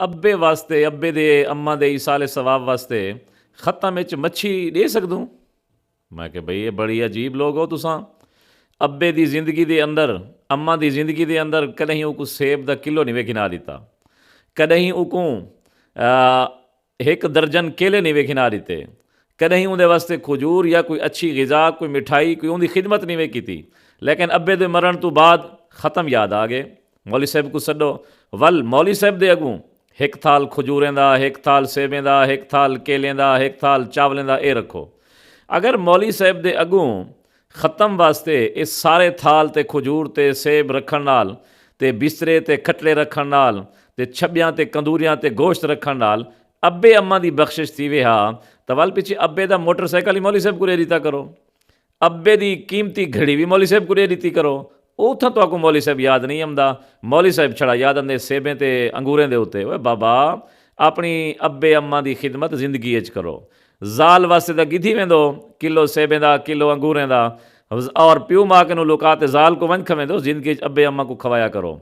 अब्बे वास्ते अब्बे दे अम्मा दे इसाले सवाब वास्ते खत्ता में मच्छी दे सकदूँ। मैं कि बई ये बड़ी अजीब लोग हो तुसां। अब्बे दी जिंदगी दे अंदर अम्मा दी जिंदगी दे अंदर कदें उको सेब दा किलो नहीं वेखिना दिता, कदें उको एक दर्जन केले नहीं वेखिना दिते, कदें उहदे वास्ते खजूर या कोई अच्छी गिज़ा कोई मिठाई कोई उनकी खिदमत नहीं वे की। लेकिन अब्बे दे मरण तो बाद ख़त्म याद आ गए। मौली साहब को सॾो, वल मौली साहब दे अगूं एक थाल खजूरें दा, एक थाल सेबें दा, एक थाल केलें दा, एक थाल चावलें दा, ए रखो। अगर मौली साहब दे अगूं ख़त्म वास्ते इस सारे थाल ते खजूर ते सेब रखण नाल ते बिस्तरे ते खटले रखण नाल ते छब्बियां ते कंदूरियां ते गोश्त रखण नाल अब्बे अम्मा दी बख्शिश थी वे हा, तो वल पिछे अब्बे दा मोटरसाइकिल ही मौली साहब को दे दिता करो, अब्बे दी कीमती घड़ी भी मौली साहब को दे दी करो। उत्थों तो आपको मौली साहब याद नहीं आंदा, मौली साहब छड़ा याद आंदे सेबें ते अंगूरें दे उत्ते। ओए बाबा अपनी अब्बे अम्मा दी खिदमत जिंदगी करो। जाल वास्ते तो गिधी वेंदो किलो सेबें दा किलो अंगूरें दा, और प्यू माँ के लुका ते जाल को वन खवेंदो, जिंदगी अब्बे अम्मा को खवाया करो।